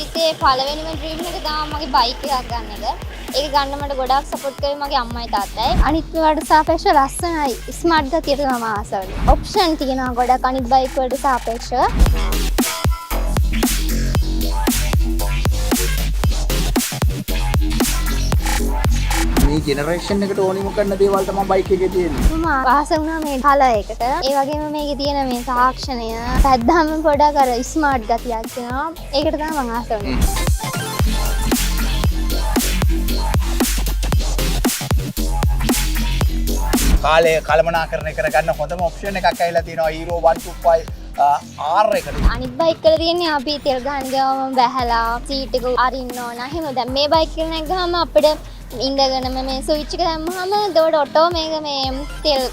ජීවිතේ පළවෙනිම ඩ්‍රීම් එක තමයි මගේ බයික් එකක් ගන්න එක. ඒක ගන්න මට ගොඩාක් සපෝට් කරේ මගේ අම්මයි තාත්තයි. අනිත් වලට සාපේක්ෂව ලස්සනයි. ස්මාර්ට් ගතියට මම ආස වෙනවා. ඔප්ෂන් තියෙනවා ගොඩක් අනිත් බයික් වලට සාපේක්ෂව. මේ ජෙනරේෂන් එකට ඕනිම කරන දේවල් තමයි බයික් එකේ තියෙන්නේ. මම ආස වුණා මේ කලර් එකට. ඒ වගේම මේකේ තියෙන මේ තාක්ෂණය පැද්දාම පොඩක් අර ස්මාර්ට් ගතියක් තියෙනවා. ඒකට තමයි මම ආස වුණේ. කාලය කළමනාකරණය කරගන්න හොඳම ඔප්ෂන් එකක් ඇවිල්ලා තියෙනවා Hero 125 R එකට. අනිත් බයික් වල තියෙන්නේ අපි තෙල් ගහන ගමන් බැහැලා සීට් එක අරින්න ඕන. එහෙම දැන් මේ බයික් එක නැග්ගාම අපිට ඉඳගෙනම මේ ස්විච් එක දැම්මහම එතකොට ඔටෝ මේක මේ තෙල්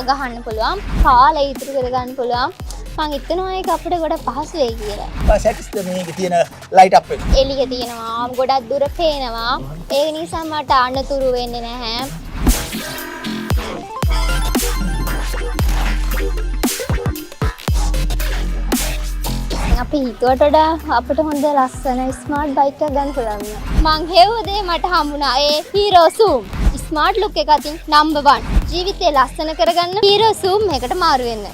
ගහන්න පුළුවන්. කාලය ඉතුරු කරගන්න පුළුවන්. මං හිතනවා ඒක අපිට ගොඩක් පහසු වෙයි කියලා. සෙට්ස්ද මේකේ තියෙන ලයිට් අප් එක. එළිය තියෙනවා, ගොඩක් දුර පේනවා. ඒක නිසා මට අනතුරු වෙන්නේ නැහැ. අපි හිතුවට වඩා අපිට හොඳ ලස්සන ස්මාර්ට් බයික් එකක් ගන්න පුළුවන්. මං හෙව්වදේ මට හම්බුණා ඒ Hero Zoom. ස්මාර්ට් ලුක් එක අතින් නම්බර් 1. ජීවිතේ ලස්සන කරගන්න Hero Zoom එකට මාරු වෙන්න.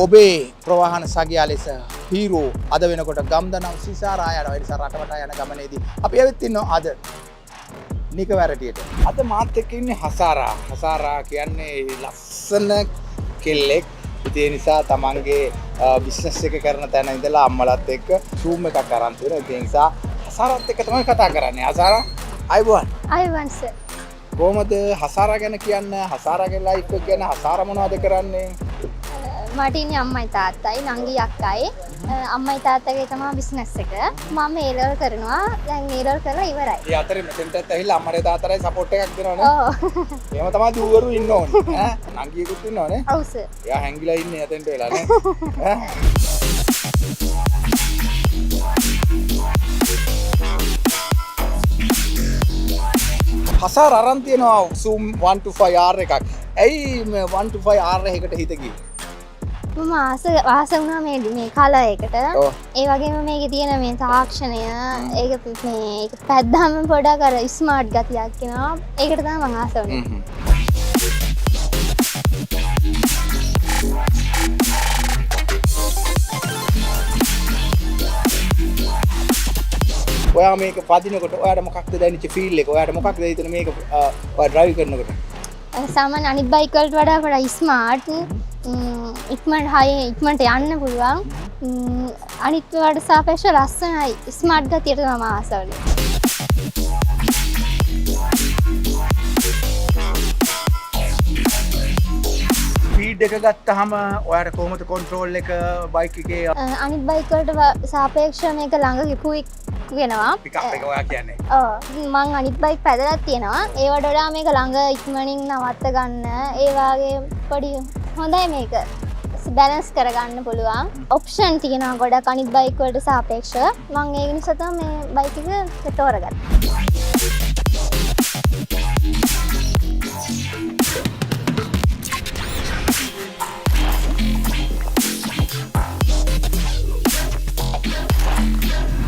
ඔබේ ප්‍රවාහන සගයා ලෙස Hero අද වෙනකොට ගම්දනව් සිසාරා යනවා. ඒ නිසා රටවටා යන ගමනේදී අපි ඇවිත් ඉන්නවා අද නිකවැරටියට. අද මාත් එක්ක ඉන්නේ හසාරා. හසාරා කියන්නේ ලස්සන කෙල්ලෙක්. ඒ නිසා තමන්ගේ බිස්නස් එක කරන තැන ඉඳලා අම්මලත් එක්ක Zoom එකක් අරන් තියෙනවා. ඒ නිසා හසාරාත් එක්ක තමයි කතා කරන්නේ. හසාරා අයබෝන්. අයබෝන් සර්. කොහොමද හසාරා ගැන කියන්න? හසාරාගේ ලයිෆ් එක ගැන හසාරා මොනවද කරන්නේ? මට ඉන්නේ අම්මයි තාත්තයි නංගි අක්කයි. අම්මයි තාත්තගේ තමයි බිස්නස් එක. මම ඒ ලෙවල් කරනවා. දැන් ඒ ලෙවල් කරලා ඉවරයි. ඒ අතරේ මෙතෙන්ටත් ඇවිල්ලා අම්මට තාත්තට සපෝට් එකක් දෙනවනේ. ඔව්. එහෙම තමයි දුවරු ඉන්න ඕනේ. ඈ නංගියෙකුත් ඉන්නවනේ. ඔව් සර්. එයා හැංගිලා ඉන්නේ එතෙන්ට වෙලා නේ. ඈ හසාර අරන් තියෙනවා Zoom 125R එකක්. ඇයි මේ 125R එකකට හිත ගියේ? මම ආස වුණා මේ කලර් එකට. ඒ වගේම මේකේ තියෙන මේ තාක්ෂණය ඒක මේ පැද්දාම පොඩක් අර ස්මාර්ට් ගතියක් එනවා. ඒකට තමයි මම ආස වුණේ. ඔයා මේක පදිනකොට ඔයාට මොකක්ද දැනෙච්ච ෆීල් එක? ඔයාට මොකක්ද හිතෙන්නේ මේක ඔයා ඩ්‍රයිව් කරනකොට? සාමාන්‍ය අනිත් බයික් වලට වඩා පොඩ්ඩක් ස්මාර්ට් ඉක්මනට යන්න පුළුවන්. අනිත් වලට සාපේක්ෂව ලස්සනයි. ස්මාර්ට් ගතියට මම ආස වෙන්නේ. ස්පීඩ් එක ගත්තාම ඔයාට කොහොමද කන්ට්‍රෝල් එක බයික් එකේ? අනිත් බයික් වලට සාපේක්ෂව මේක ළඟ කුයික් වෙනවා. පිකප් එක ඔයා කියන්නේ. ඔව් මං අනිත් බයික් පැදලා තියෙනවා. ඒවට වඩා මේක ළඟ ඉක්මනින් නවත්ත ගන්න ඒ වගේ පොඩි හොඳයි මේක. බැලන්ස් කරගන්න පුළුවන්. ඔප්ෂන් තියෙනවා ගොඩක් අනිත් බයික් වලට සාපේක්ෂව. මං ඒක නිසා තමයි මේ බයික් එක තෝරගත්තේ.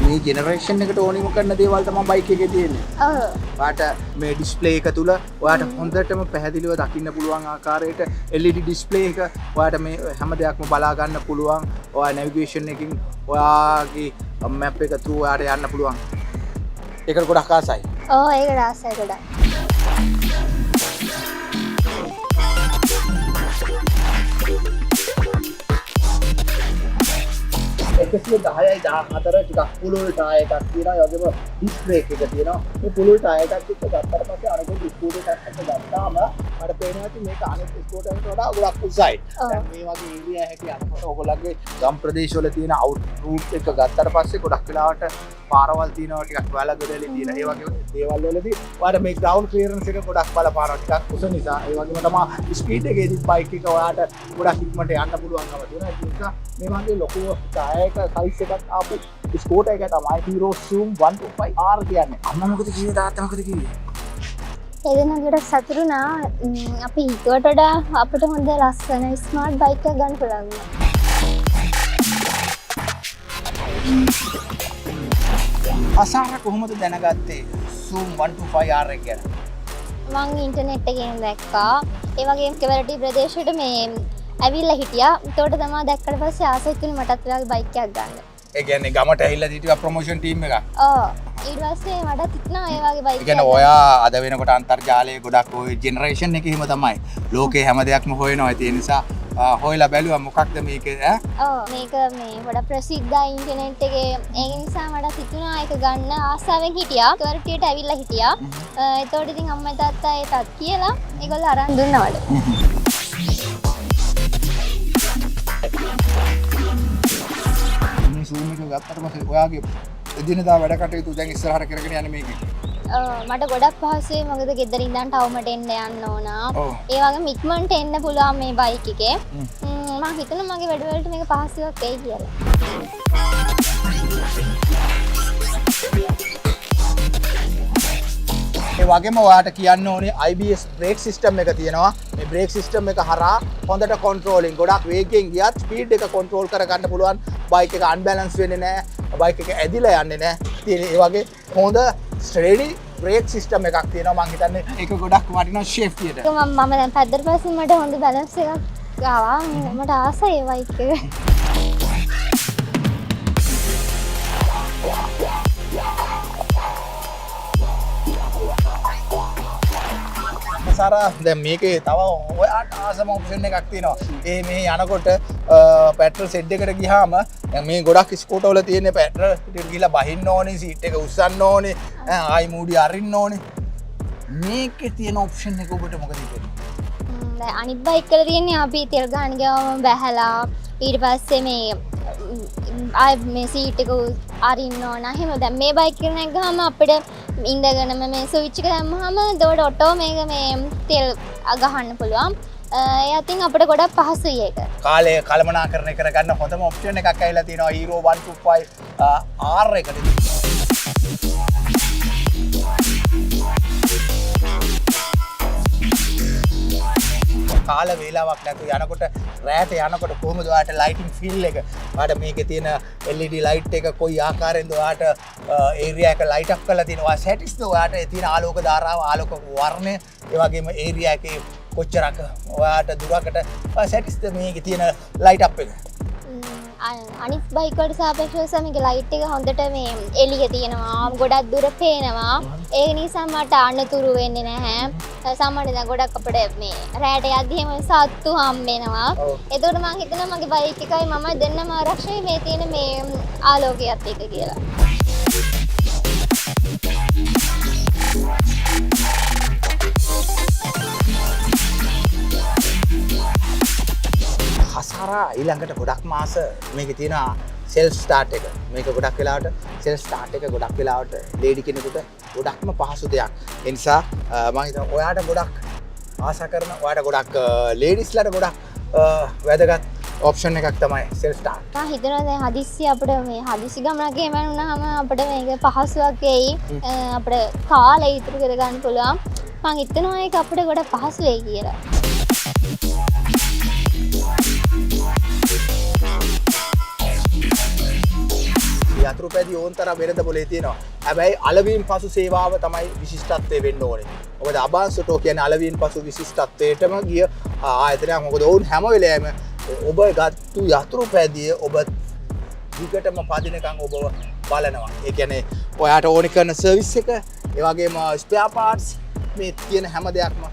මේ ජෙනරේෂන් එකට ඕනිම කරන දේවල් තමයි බයික් එකේ තියෙන්නේ. ඔව්. ඔයාට මේ ඩිස්ප්ලේ එක තුල ඔයාට හොඳටම පැහැදිලිව දකින්න පුළුවන් ආකාරයට LED ඩිස්ප්ලේ එක ඔයාට මේ හැම දෙයක්ම බලා ගන්න පුළුවන්. ඔයා නැවිගේෂන් එකකින් ඔයාගේ මැප් එක through ඔයාට යන්න පුළුවන්. ඒකට ගොඩක් ආසයි. ඔව් ඒකට ආසයි ගොඩක්. 110යි 14 ටිකක් පුළුල් ටායර් එකක් තියෙනවා. ඒ වගේම ඩිස්ක් බ්‍රේක් එක තියෙනවා. මේ පුළුල් ටායර් එකක් එක්ක ගත්තට පස්සේ අනිත් ස්කූටර් එකක් එක්ක ගත්තාම මට පේනවා कि මේක අනිත් ස්කූටර් එකට වඩා ගොඩක් උසයි. දැන් මේ වගේ ඒරියා එකක යනකොට ඔයගොල්ලන්ගේ ගම් ප්‍රදේශවල තියෙන අවුට් රූට් එක ගත්තට පස්සේ ගොඩක් වෙලාවට පාරවල් තියෙනවා ටිකක් වැලගොඩලි තියෙන. ඒ වගේ දේවල් වලදී ඔයාලට මේ ග්‍රවුන්ඩ් ක්ලියරන්ස් එක ගොඩක් බලපානවා ටිකක් උස නිසා. ඒ වගේම තමයි ස්පීඩ් එකේදී බයික් එක ඔයාලට ගොඩක් ඉක්මනට යන්න පුළුවන්කම තියෙනවා. ඒ නිසා මේ වගේ ලොකු ටයර් එක සයිස් එකක් ආපු ස්කූටර් එක තමයි Hero Zoom 125R කියන්නේ. අම්මා මොකද කිව්වේ තාත්තා මොකද කිව්වේ? ඒදන ගොඩක් සතුරුනා අපි හිතුවට වඩා අපිට හොඳ ලස්සන ස්මාර්ට් බයික් එකක් ගන්න පුළුවන්. අසාර කොහොමද දැනගත්තේ Zoom 125R එක ගැන? මං ඉන්ටර්නෙට් එකෙන් දැක්කා. ඒ වගේම කෙවරටි ප්‍රදේශයට මේ ඇවිල්ලා හිටියා. ඒතකොට තමයි දැක්කට පස්සේ ආසයි තුනේ මටත් ඒ වගේ බයික් එකක් ගන්න. ඒ කියන්නේ ගමට ඇවිල්ලා හිටියා ප්‍රොමෝෂන් ටීම් එකක්. ඔව්. ඊට පස්සේ මටත් හිතුණා ඒ වගේ බයික් ඒ කියන්නේ ඔයා අද වෙනකොට අන්තර්ජාලයේ ගොඩක් ওই ජෙනරේෂන් එකේ හිම තමයි. ලෝකේ හැම දෙයක්ම හොයනවා. ඒ නිසා හොයලා බැලුවා මොකක්ද මේක ඈ? ඔව් මේක මේ ගොඩක් ප්‍රසිද්ධයි ඉන්ටර්නෙට් එකේ. ඒක නිසා මට හිතුණා ඒක ගන්න ආසාවෙන් හිටියා. කෙවරටියට ඇවිල්ලා හිටියා. ඒතකොට ඉතින් අම්මයි තාත්තා ඒකත් කියලා ඒගොල්ලෝ අරන් දුන්නා වල. Zoom එක ගත්තට පස්සේ ඔයාගේ එදිනදා වැඩ කටයුතු දැන් ඉස්සරහට කරගෙන යන්නේ මේකේ. මට ගොඩක් පහසුයි මොකද ගෙදර ඉඳන් ටවුමට එන්න යන්න ඕන. ඔව්. ඒ වගේම ඉක්මනට එන්න පුළුවන් මේ බයික් එකේ. මම හිතනවා මගේ වැඩවලට මේක පහසුවක් වෙයි කියලා. ඒ වගේම ඔයාට කියන්න ඕනේ IBS brake system එක තියෙනවා. මේ brake system එක හරහා හොඳට controlling ගොඩක් වේගයෙන් ගියත් speed එක control කරගන්න පුළුවන්. බයික් එක unbalance වෙන්නේ නැහැ. බයික් එක ඇදිලා යන්නේ නැහැ. ඒ වගේ හොඳ steady brake system එකක් තියෙනවා. මම හිතන්නේ ඒක ගොඩක් වටිනවා safety එකට. මම දැන් පැද්දට පස්සේ මට හොඳ බැලන්ස් එකක් ආවා. මට ආසයි ඒ බයික් එක. සාරා දැන් මේකේ තව ඔයාට ආසම ඔප්ෂන් එකක් තියෙනවා. ඒ මේ යනකොට පෙට්‍රල් සෙඩ් එකට ගියාම දැන් මේ ගොඩක් ස්කූටර් වල තියෙන පෙට්‍රල් ටික ගිහලා බහින්න ඕනේ, සීට් එක උස්සන්න ඕනේ, ආයි මූඩි අරින්න ඕනේ. මේකේ තියෙන ඔප්ෂන් එක ඔබට මොකද හිතෙන්නේ? දැන් අනිත් බයික් වල තියෙන්නේ අපි තෙල් ගන්න ගියාම බැහැලා ඊට පස්සේ මේ ආයි මේ සීට් එක අරින්න ඕන. එහෙම දැන් මේ බයික් එක නැග්ගාම අපිට ඉඳගෙනම මේ ස්විච් එක දැම්මහම එතකොට ඔටෝ මේක මේ තෙල් ගහන්න පුළුවන්. ඒ අතින් අපිට ගොඩක් පහසුයි ඒක. කාලය කළමනාකරණය කරගන්න හොඳම ඔප්ෂන් එකක් ඇවිල්ලා තියෙනවා Hero 125R එකට. කාල වේලාවක් නැතුව යනකොට රෑට යනකොට කොහොමද ඔයාට ලයිටින් ෆීල් එක? ඔයාට මේකේ තියෙන LED ලයිට් එක කොයි ආකාරයෙන්ද ඔයාට ඒරියා එක ලයිට් අප් කරලා තියෙනවා? සැටිස්ද ඔයාට තියෙන ආලෝක ධාරාව, ආලෝක වර්ණය, ඒ වගේම ඒරියා එකේ කොච්චරක් ඔයාට දුරකට සැටිස්ද මේකේ තියෙන ලයිට් අප් එක? අනිත් බයික් වලට සාපේක්ෂව මේකේ ලයිට් එක හොඳට මේ එළිය තියෙනවා. ගොඩක් දුර පේනවා. ඒ නිසා මට අනතුරු වෙන්නේ නැහැ. සාමාන්‍යයෙන් දැන් ගොඩක් අපිට මේ රැට යද්දි එහෙම සත්තු හම් වෙනවා. ඒතකොට මම හිතනවා මගේ බයික් එකයි මම දෙන්නම ආරක්ෂයි මේ තියෙන මේ ආලෝකයත් එක්ක කියලා. හසාරා ඊළඟට ගොඩක් මාස මේකේ තියෙන සෙල්ෆ් ස්ටාර්ට් එක. මේක ගොඩක් වෙලාවට සෙල්ෆ් ස්ටාර්ට් එක ගොඩක් වෙලාවට ලේඩි කෙනෙකුට ගොඩක්ම පහසු දෙයක්. ඒ නිසා මම හිතනවා ඔයාට ගොඩක් ආශා කරන ඔයාට ගොඩක් ලේඩිස්ලාට ගොඩක් වැදගත් ඔප්ෂන් එකක් තමයි සෙල්ෆ් ස්ටාර්ට්. මම හිතනවා දැන් හදිස්සි අපිට මේ හදිස්සි ගමනක් එහෙම වුණාම අපිට මේක පහසුවක් වෙයි. අපිට කාලය ඉතුරු කරගන්න පුළුවන්. මම හිතනවා ඒක අපිට ගොඩක් පහසු වෙයි කියලා. යතුරුපැදි ඕන්තරම් වෙනද පොලේ තියෙනවා. හැබැයි අලවීම් පසු සේවාව තමයි විශිෂ්ටත්වය වෙන්න ඕනේ. මොකද අබාන්සටෝ කියන්නේ අලවීම් පසු විශිෂ්ටත්වයටම ගිය ආයතනයක්. මොකද ඔවුන් හැම වෙලේම ඔබ ගත්තු යතුරුපැදිය ඔබ දිගටම පදිනකම් ඔබව බලනවා. ඒ කියන්නේ ඔයාට ඕනි කරන සර්විස් එක, ඒ වගේම ස්පෙයා පාර්ට්ස්, මේ තියෙන හැම දෙයක්ම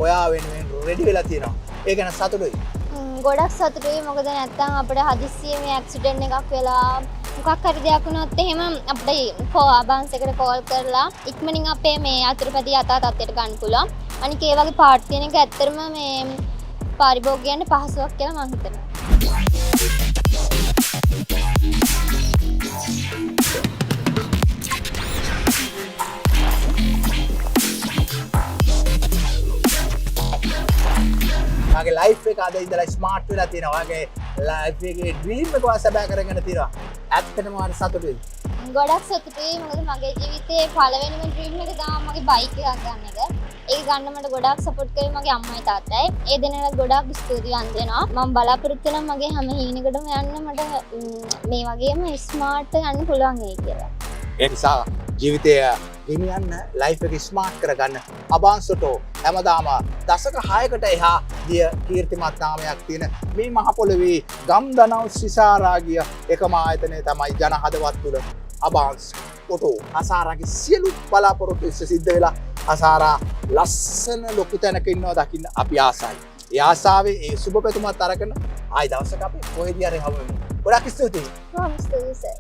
ඔයා වෙනුවෙන් රෙඩි වෙලා තියෙනවා. ඒ ගැන සතුටුයි. ගොඩක් සතුටුයි. මොකද නැත්තම් අපිට හදිස්සියේ මේ ඇක්සිඩන්ට් එකක් වෙලා මොකක් හරි දෙයක් වුණොත් එහෙම අපිට ආබාන්ස් එකට කෝල් කරලා ඉක්මනින් අපේ මේ අතුරුපැදි යථා තත්ත්වයට ගන්න පුළුවන්. අනික ඒ වගේ පාර්ට් තියෙන එක ඇත්තටම මේ පාරිභෝගිකයන්ට පහසුවක් කියලා මම හිතනවා. මගේ ලයිෆ් එක අද ඉඳලා ස්මාර්ට් වෙලා තියෙනවා. මගේ ලයිෆ් එකේ ඩ්‍රීම් එක වාසබෑ කරගෙන තියෙනවා. ඇත්තටම හරි සතුටුයි. ගොඩක් සතුටුයි. මොකද මගේ ජීවිතේ පළවෙනිම ඩ්‍රීම් එක තමයි මගේ බයික් එකක් ගන්න එක. ඒක ගන්න මට ගොඩාක් සපෝට් කරේ මගේ අම්මයි තාත්තයි. ඒ දෙන්නට ගොඩාක් ස්තුතිවන්ත වෙනවා. මම බලාපොරොත්තු වෙනවා මගේ හැම හීනෙකටම යන්න මට මේ වගේම ස්මාර්ට් යන්න පුළුවන් වෙයි කියලා. ඒ නිසා ජීවිතය ගෙනියන්න ලයිෆ් එක ස්මාර්ට් කරගන්න අබාන්සොටෝ හැමදාම දශක 6කට එහා ගිය කීර්තිමත් නාමයක් තියෙන මේ මහ පොළොවේ ගම්දනව් සිසාරා ගිය එකම ආයතනය තමයි ජන හදවත් තුළ අබාන්ස් ඔටෝ. අසාරාගේ සියලු බලාපොරොත්තු ඉෂ්ට සිද්ධ වෙලා අසාරා ලස්සන ලොකු තැනක ඉන්නවා දකින්න අපි ආසයි. ඒ ආසාවේ ඒ සුබ පැතුමත් අරගෙන ආයි දවසක අපි කොහෙදී හරි හමු වෙමු. ගොඩක් ස්තුතියි. කොහොම ස්තුතියි සර්.